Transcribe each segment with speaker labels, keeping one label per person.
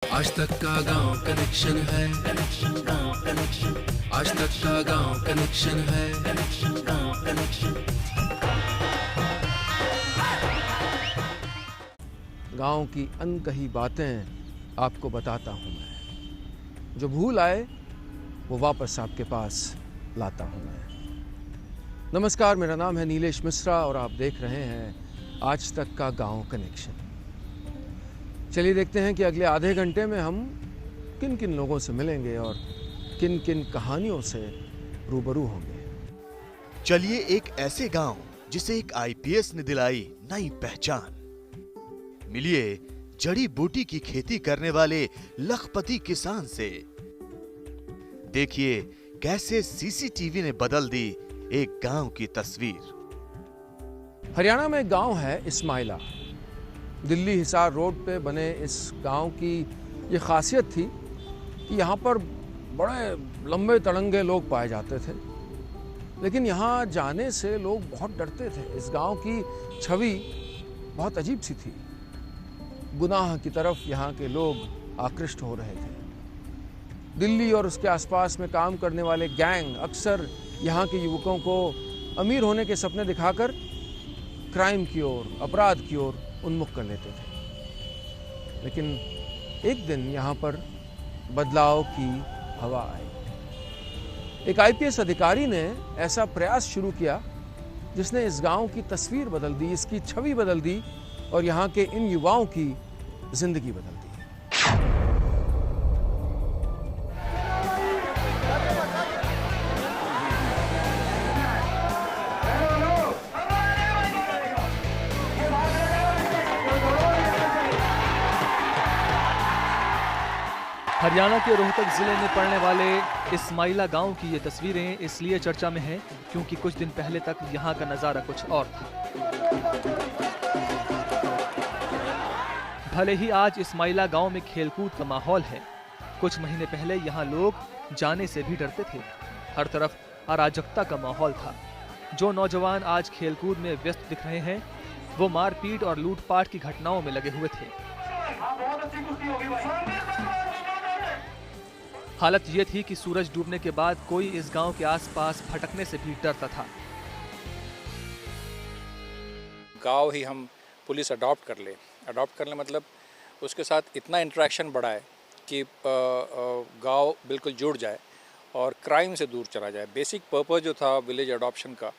Speaker 1: आज तक का गांव कनेक्शन है, गांव कनेक्शन। आज तक का गांव कनेक्शन है, गांव कनेक्शन।
Speaker 2: गांव की अनकही बातें आपको बताता हूं मैं, जो भूल आए वो वापस आपके पास लाता हूं मैं। नमस्कार, मेरा नाम है नीलेश मिश्रा और आप देख रहे हैं आज तक का गांव कनेक्शन। चलिए देखते हैं कि अगले आधे घंटे में हम किन किन लोगों से मिलेंगे और किन किन कहानियों से रूबरू होंगे।
Speaker 3: चलिए एक ऐसे गांव जिसे एक आईपीएस ने दिलाई नई पहचान। मिलिए जड़ी बूटी की खेती करने वाले लखपति किसान से। देखिए कैसे सीसीटीवी ने बदल दी एक गांव की तस्वीर।
Speaker 2: हरियाणा में एक गांव है इस्माइला। दिल्ली हिसार रोड पे बने इस गांव की ये खासियत थी कि यहाँ पर बड़े लंबे तड़ंगे लोग पाए जाते थे, लेकिन यहाँ जाने से लोग बहुत डरते थे। इस गांव की छवि बहुत अजीब सी थी। गुनाह की तरफ यहाँ के लोग आकृष्ट हो रहे थे। दिल्ली और उसके आसपास में काम करने वाले गैंग अक्सर यहाँ के युवकों को अमीर होने के सपने दिखाकर क्राइम की ओर, अपराध की ओर उन्मुख कर लेते थे। लेकिन एक दिन यहाँ पर बदलाव की हवा आई। एक आईपीएस अधिकारी ने ऐसा प्रयास शुरू किया जिसने इस गांव की तस्वीर बदल दी, इसकी छवि बदल दी और यहाँ के इन युवाओं की जिंदगी बदल दी।
Speaker 4: हरियाणा के रोहतक जिले में पड़ने वाले इस्माइला गांव की ये तस्वीरें इसलिए चर्चा में हैं क्योंकि कुछ दिन पहले तक यहाँ का नज़ारा कुछ और था। भले ही आज इस्माइला गांव में खेलकूद का माहौल है, कुछ महीने पहले यहाँ लोग जाने से भी डरते थे। हर तरफ अराजकता का माहौल था। जो नौजवान आज खेलकूद में व्यस्त दिख रहे हैं वो मारपीट और लूटपाट की घटनाओं में लगे हुए थे। हालत ये थी कि सूरज डूबने के बाद कोई इस गांव के आसपास भटकने से भी डरता था।
Speaker 5: गांव ही हम पुलिस अडॉप्ट कर ले मतलब उसके साथ इतना इंटरेक्शन बढ़ा है कि गांव बिल्कुल जुड़ जाए और क्राइम से दूर चला जाए। बेसिक पर्पस जो था विलेज अडॉप्शन का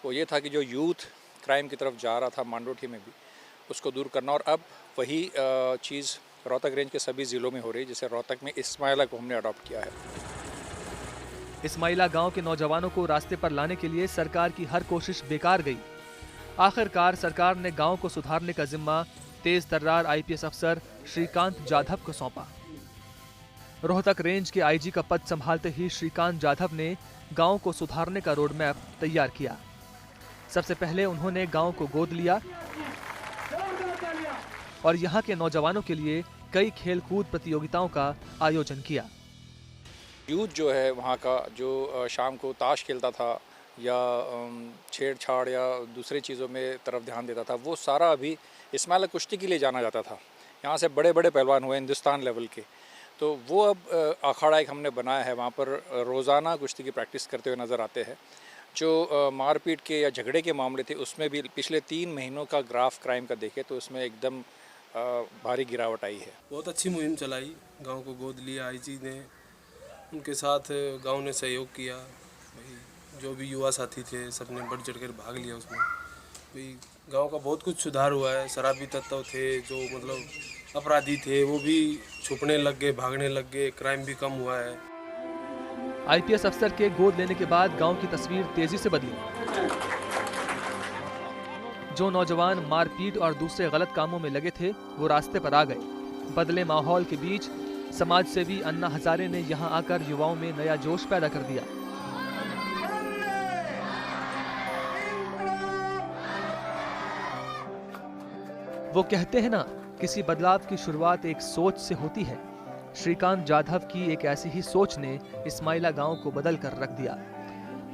Speaker 5: वो ये था कि जो यूथ क्राइम की तरफ जा रहा था मांडोठी में भी, उसको दूर करना। और अब वही चीज़ रोहतक रेंज के सभी ज़िलों में हो रही है, जैसे रोहतक में इस्माइला को हमने अडॉप्ट किया है।
Speaker 4: इस्माइला गांव के नौजवानों को रास्ते पर लाने के लिए सरकार की हर कोशिश बेकार गई। आखिरकार सरकार ने गांव को सुधारने का जिम्मा तेज तर्रार आईपीएस अफसर श्रीकांत जाधव को सौंपा। रोहतक रेंज के आईजी का पद संभालते ही श्रीकांत जाधव ने गांव को सुधारने का रोड मैप तैयार किया। सबसे पहले उन्होंने गांव को गोद लिया और यहाँ के नौजवानों के लिए कई खेलकूद प्रतियोगिताओं का आयोजन किया।
Speaker 5: यूथ जो है वहाँ का, जो शाम को ताश खेलता था या छेड़छाड़ या दूसरी चीज़ों में तरफ ध्यान देता था, वो सारा अभी इस्माइला कुश्ती के लिए जाना जाता था। यहाँ से बड़े बड़े पहलवान हुए हिंदुस्तान लेवल के, तो वो अब अखाड़ा एक हमने बनाया है, वहाँ पर रोज़ाना कुश्ती की प्रैक्टिस करते हुए नज़र आते हैं। जो मारपीट के या झगड़े के मामले थे उसमें भी पिछले 3 महीनों का ग्राफ क्राइम का देखे तो उसमें एकदम भारी गिरावट आई है।
Speaker 6: बहुत अच्छी मुहिम चलाई, गांव को गोद लिया आईजी ने, उनके साथ गांव ने सहयोग किया। भाई जो भी युवा साथी थे सबने बढ़ चढ़कर भाग लिया उसमें। भाई गांव का बहुत कुछ सुधार हुआ है। शराबी तत्व थे, जो मतलब अपराधी थे, वो भी छुपने लग गए, भागने लग गए, क्राइम भी कम हुआ है।
Speaker 4: आईपीएस अफसर के गोद लेने के बाद गांव की तस्वीर तेजी से बदली। जो नौजवान मारपीट और दूसरे गलत कामों में लगे थे वो रास्ते पर आ गए। बदले माहौल के बीच समाज सेवी अन्ना हजारे ने यहां आकर युवाओं में नया जोश पैदा कर दिया। वो कहते हैं ना, किसी बदलाव की शुरुआत एक सोच से होती है। श्रीकांत जाधव की एक ऐसी ही सोच ने इस्माइला गांव को बदल कर रख दिया।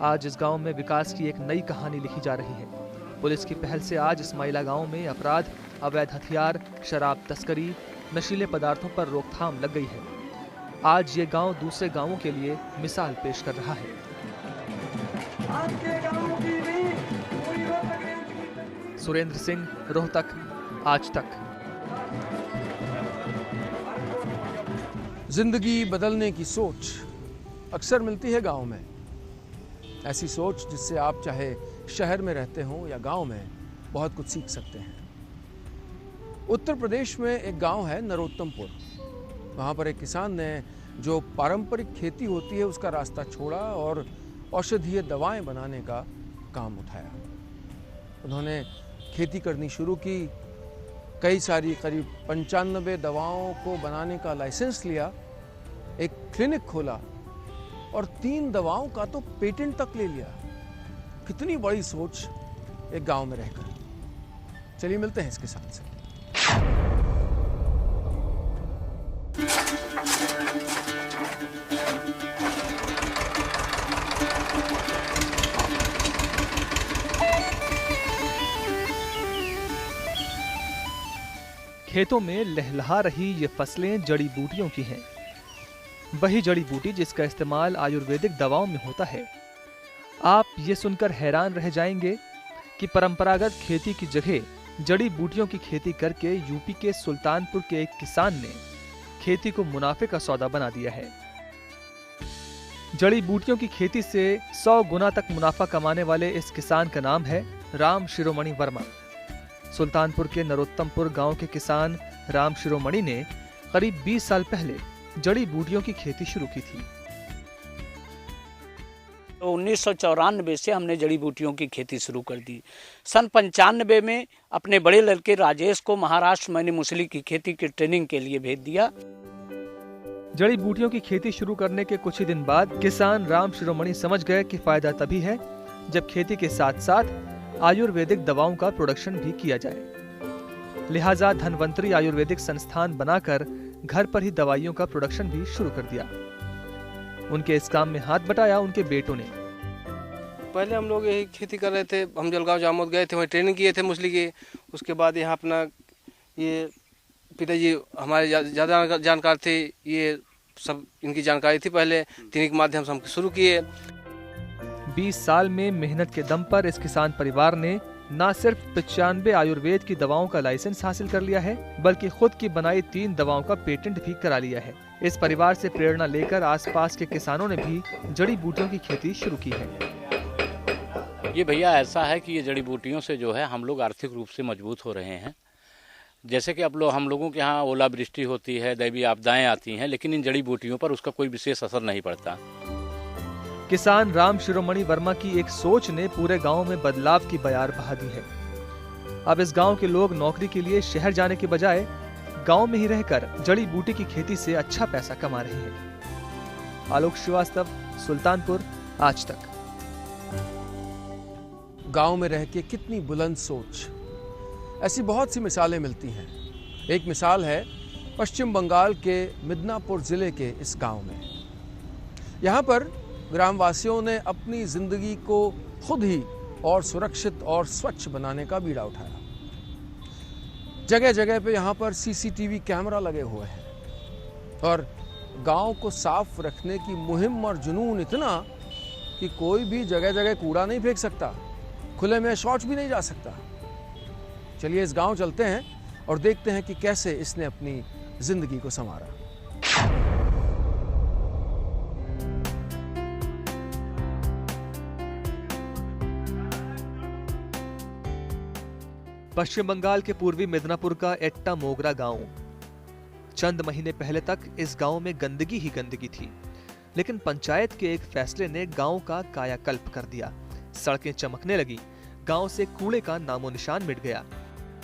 Speaker 4: आज इस गांव में विकास की एक नई कहानी लिखी जा रही है। पुलिस की पहल से आज इस्माइला गांव में अपराध, अवैध हथियार, शराब तस्करी, नशीले पदार्थों पर रोकथाम लग गई है। आज ये गांव दूसरे गांवों के लिए मिसाल पेश कर रहा है। सुरेंद्र सिंह, रोहतक, आज तक।
Speaker 2: जिंदगी बदलने की सोच अक्सर मिलती है गांव में। ऐसी सोच जिससे आप चाहे शहर में रहते हो या गांव में बहुत कुछ सीख सकते हैं। उत्तर प्रदेश में एक गांव है नरोत्तमपुर। वहां पर एक किसान ने जो पारंपरिक खेती होती है उसका रास्ता छोड़ा और औषधीय दवाएं बनाने का काम उठाया। उन्होंने खेती करनी शुरू की, कई सारी करीब 95 दवाओं को बनाने का लाइसेंस लिया, एक क्लिनिक खोला और 3 दवाओं का तो पेटेंट तक ले लिया। कितनी बड़ी सोच एक गांव में रहकर। चलिए मिलते हैं इस किसान से।
Speaker 4: खेतों में लहलहा रही ये फसलें जड़ी बूटियों की हैं। वही जड़ी बूटी जिसका इस्तेमाल आयुर्वेदिक दवाओं में होता है। आप ये सुनकर हैरान रह जाएंगे कि परंपरागत खेती की जगह जड़ी बूटियों की खेती करके यूपी के सुल्तानपुर के एक किसान ने खेती को मुनाफे का सौदा बना दिया है। जड़ी बूटियों की खेती से 100 गुना तक मुनाफा कमाने वाले इस किसान का नाम है राम शिरोमणि वर्मा। सुल्तानपुर के नरोत्तमपुर गांव के किसान राम शिरोमणि ने करीब 20 साल पहले जड़ी बूटियों की खेती शुरू की थी।
Speaker 7: तो 1994 से हमने जड़ी बूटियों की खेती शुरू कर दी। सन 95 में अपने बड़े लड़के राजेश को महाराष्ट्र मैंने मूसली की खेती की ट्रेनिंग के लिए भेज दिया।
Speaker 4: जड़ी बूटियों की खेती शुरू करने के कुछ ही दिन बाद किसान राम शिरोमणि समझ गए कि फायदा तभी है जब खेती के साथ साथ आयुर्वेदिक दवाओं का प्रोडक्शन भी किया जाए। लिहाजा धनवंतरी आयुर्वेदिक संस्थान बनाकर घर पर ही दवाइयों का प्रोडक्शन भी शुरू कर दिया। उनके इस काम में हाथ बटाया उनके बेटों ने।
Speaker 6: पहले हम लोग यही खेती कर रहे थे। हम जलगांव जामोद गए थे, वहीं ट्रेनिंग किए थे मूसली की। उसके बाद यहाँ अपना ये पिताजी हमारे ज़्यादा जानकार थे, ये सब इनकी जानकारी थी पहले, तिन्ही के माध्यम से हम शुरू किए।
Speaker 4: 20 साल में मेहनत के दम पर इस किसान परिवार ने न सिर्फ 95 आयुर्वेद की दवाओं का लाइसेंस हासिल कर लिया है, बल्कि खुद की बनाई 3 दवाओं का पेटेंट भी करा लिया है। इस परिवार से प्रेरणा लेकर आसपास के किसानों ने भी जड़ी बूटियों की खेती शुरू की है।
Speaker 8: ये भैया ऐसा है कि ये जड़ी बूटियों से जो है हम लोग आर्थिक रूप से मजबूत हो रहे हैं। जैसे कि अब हम लोगों के यहाँ ओलावृष्टि होती है, दैवीय आपदाएं आती हैं, लेकिन इन जड़ी बूटियों पर उसका कोई विशेष असर नहीं पड़ता।
Speaker 4: किसान राम शिरोमणि वर्मा की एक सोच ने पूरे गांव में बदलाव की बयार बहा दी है। अब इस गांव के लोग नौकरी के लिए शहर जाने के बजाय गांव में ही रहकर जड़ी बूटी की खेती से अच्छा पैसा कमा रहे हैं। आलोक श्रीवास्तव, सुल्तानपुर, आज तक।
Speaker 2: गांव में रह के कितनी बुलंद सोच। ऐसी बहुत सी मिसालें मिलती हैं। एक मिसाल है पश्चिम बंगाल के मिदनापुर जिले के इस गांव में। यहाँ पर ग्रामवासियों ने अपनी जिंदगी को खुद ही और सुरक्षित और स्वच्छ बनाने का बीड़ा उठाया। जगह जगह पे यहाँ पर सीसीटीवी कैमरा लगे हुए हैं और गांव को साफ रखने की मुहिम और जुनून इतना कि कोई भी जगह जगह कूड़ा नहीं फेंक सकता, खुले में शौच भी नहीं जा सकता। चलिए इस गांव चलते हैं और देखते हैं कि कैसे इसने अपनी जिंदगी को संवारा।
Speaker 4: पश्चिम बंगाल के पूर्वी मिदनापुर का एट्टा मोगरा गांव। चंद महीने पहले तक इस गांव में गंदगी ही गंदगी थी, लेकिन पंचायत के एक फैसले ने गांव का कायाकल्प कर दिया। सड़कें चमकने लगी, गांव से कूड़े का नामो निशान मिट गया।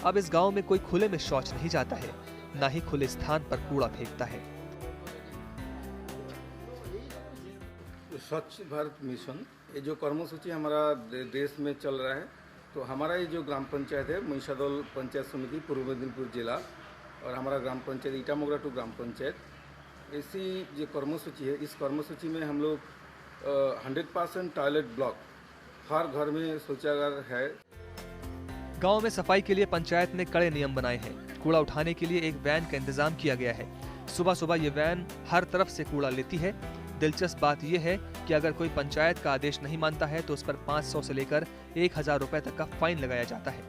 Speaker 4: अब इस गांव में कोई खुले में शौच नहीं जाता है, ना ही खुले स्थान पर कूड़ा फेंकता है।
Speaker 9: स्वच्छ भारत मिशन, ये जो कर्मसूची हमारा देश में चल रहा है, तो हमारा ये जो ग्राम पंचायत है महिषादोल पंचायत समिति पूर्व मेदिनीपुर जिला और हमारा ग्राम पंचायत ईटा मोगरा टू ग्राम पंचायत, ऐसी जो कर्मसूची है, इस कर्मसूची में हम लोग 100% टॉयलेट ब्लॉक, हर घर में शौचागार है।
Speaker 4: गांव में सफाई के लिए पंचायत ने कड़े नियम बनाए हैं। कूड़ा उठाने के लिए एक वैन का इंतजाम किया गया है। सुबह सुबह ये वैन हर तरफ से कूड़ा लेती है। दिलचस्प बात यह है कि अगर कोई पंचायत का आदेश नहीं मानता है तो उस पर 500 से लेकर 1000 रुपए तक का फाइन लगाया जाता है।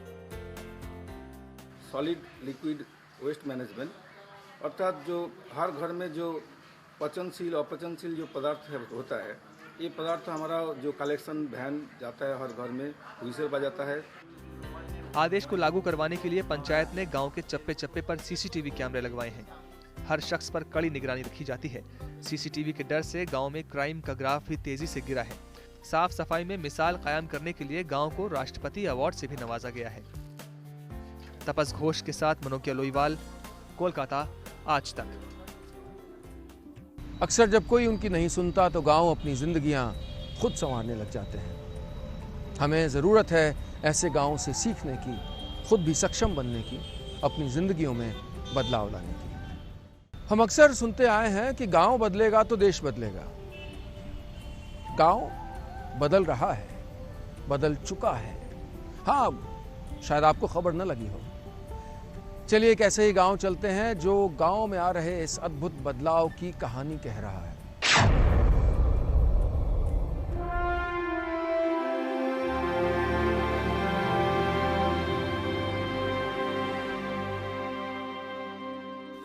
Speaker 9: सॉलिड लिक्विड वेस्ट मैनेजमेंट, अर्थात जो हर घर में जो पचनशील अपचनशील जो पदार्थ होता है, ये पदार्थ हमारा जो कलेक्शन वैन जाता है हर घर में, व्हिसल बजाता है।
Speaker 4: आदेश को लागू करवाने के लिए पंचायत ने गांव के चप्पे चप्पे पर सीसीटीवी कैमरे लगवाए हैं। हर शख्स पर कड़ी निगरानी रखी जाती है। सीसीटीवी के डर से गांव में क्राइम का ग्राफ भी तेजी से गिरा है। साफ सफाई में मिसाल कायम करने के लिए गांव को राष्ट्रपति अवार्ड से भी नवाजा गया है। तपस घोष के साथ मनोकिया लोईवाल, कोलकाता, आज तक।
Speaker 2: अक्सर जब कोई उनकी नहीं सुनता तो गांव अपनी जिंदगियां खुद संवारने लग जाते हैं। हमें ज़रूरत है ऐसे गांवों से सीखने की, खुद भी सक्षम बनने की, अपनी जिंदगियों में बदलाव लाने की। हम अक्सर सुनते आए हैं कि गांव बदलेगा तो देश बदलेगा। गांव बदल रहा है, बदल चुका है। हाँ, शायद आपको खबर न लगी हो। चलिए एक ऐसे ही गांव चलते हैं जो गांव में आ रहे इस अद्भुत बदलाव की कहानी कह रहा है।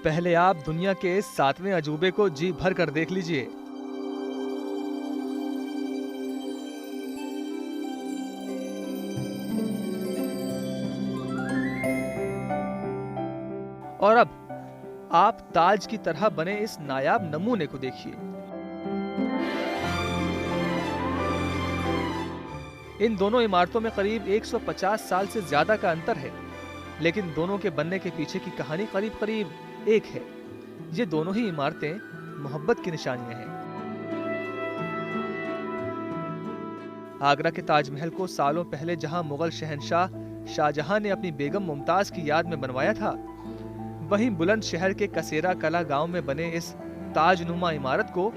Speaker 4: पहले आप दुनिया के इस 7वें अजूबे को जी भर कर देख लीजिए। और अब आप ताज की तरह बने इस नायाब नमूने को देखिए। इन दोनों इमारतों में करीब 150 साल से ज्यादा का अंतर है, लेकिन दोनों के बनने के पीछे की कहानी करीब करीब एक है। ये दोनों ही इमारतें मोहब्बत की निशानियां हैं। आगरा के ताजमहल को सालों पहले जहां मुगल शहंशाह शाहजहां ने अपनी बेगम मुमताज की याद में बनवाया था, वहीं बुलंदशहर के कसेरा कला गांव में बने इस ताजनुमा इमारत को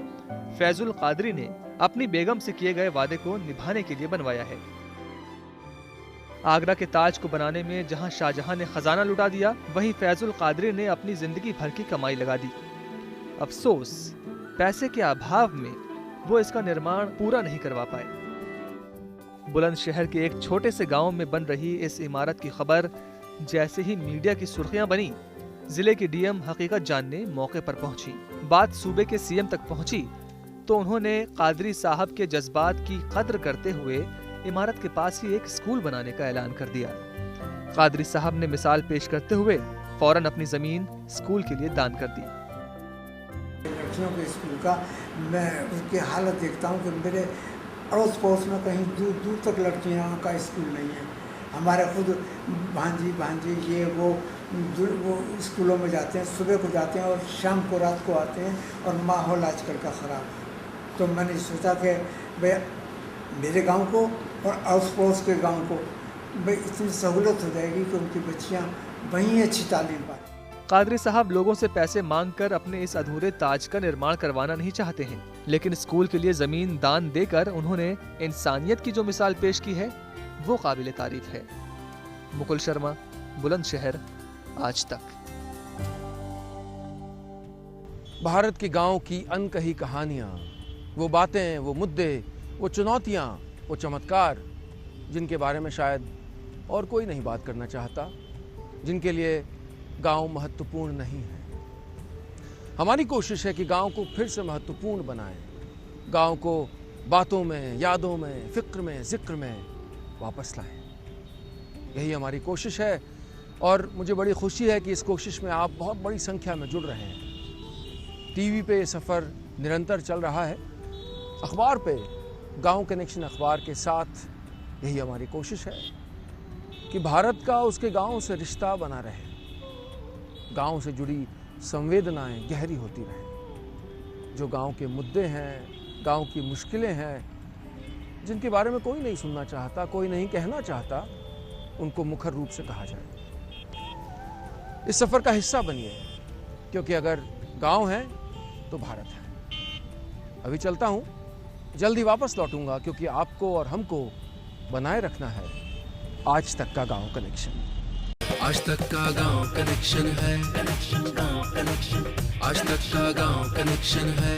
Speaker 4: फैजुल कादरी ने अपनी बेगम से किए गए वादे को निभाने के लिए बनवाया है। आगरा के ताज को बनाने में जहां शाहजहां ने खजाना लुटा दिया, वहीं फैजुल कादरी ने अपनी जिंदगी भर की कमाई लगा दी। अफसोस, पैसे के अभाव में वो इसका निर्माण पूरा नहीं करवा पाए। बुलंदशहर के एक छोटे से गांव में बन रही इस इमारत की खबर जैसे ही मीडिया की सुर्खियां बनी, जिले की डीएम हकीकत जानने मौके पर पहुंची। बात सूबे के सीएम तक पहुंची तो उन्होंने कादरी साहब के जज्बात की कद्र करते हुए इमारत के पास ही एक स्कूल बनाने का ऐलान कर दिया। कादरी साहब ने मिसाल पेश करते हुए फौरन अपनी जमीन स्कूल के लिए दान कर दी।
Speaker 10: लड़कियों के स्कूल का मैं उनकी हालत देखता हूँ कि मेरे अड़ोस पड़ोस में कहीं दूर दूर तक लड़कियों का स्कूल नहीं है। हमारे खुद भांजी ये वो स्कूलों में जाते हैं, सुबह को जाते हैं और शाम को रात को आते हैं, और माहौल आजकल का ख़राब है। तो मैंने सोचा कि भाई मेरे गांव को और आस पड़ोस के गांव को भाई इतनी सहूलत हो जाएगी कि उनकी बच्चियां वहीं अच्छी तालीम पाएं।
Speaker 4: कादरी साहब लोगों से पैसे मांगकर अपने इस अधूरे ताज का निर्माण करवाना नहीं चाहते हैं, लेकिन स्कूल के लिए जमीन दान देकर उन्होंने इंसानियत की जो मिसाल पेश की है वो काबिले तारीफ है। मुकुल शर्मा, बुलंदशहर, आज तक।
Speaker 2: भारत के गांव की अनकही कहानियां, वो बातें, वो मुद्दे, वो चुनौतियां, वो चमत्कार जिनके बारे में शायद और कोई नहीं बात करना चाहता, जिनके लिए गांव महत्वपूर्ण नहीं है। हमारी कोशिश है कि गांव को फिर से महत्वपूर्ण बनाएं, गांव को बातों में, यादों में, फिक्र में, जिक्र में वापस लाएं। यही हमारी कोशिश है और मुझे बड़ी खुशी है कि इस कोशिश में आप बहुत बड़ी संख्या में जुड़ रहे हैं। टीवी पे ये सफ़र निरंतर चल रहा है, अखबार पे गांव कनेक्शन अखबार के साथ यही हमारी कोशिश है कि भारत का उसके गांव से रिश्ता बना रहे, गांव से जुड़ी संवेदनाएं गहरी होती रहें। जो गांव के मुद्दे हैं, गांव की मुश्किलें हैं, जिनके बारे में कोई नहीं सुनना चाहता, कोई नहीं कहना चाहता, उनको मुखर रूप से कहा जाए। इस सफ़र का हिस्सा बनिए, क्योंकि अगर गांव है तो भारत है। अभी चलता हूं, जल्दी वापस लौटूंगा, क्योंकि आपको और हमको बनाए रखना है आज तक का गांव कनेक्शन।
Speaker 1: आज तक का गांव कनेक्शन है, आज तक का गांव कनेक्शन है।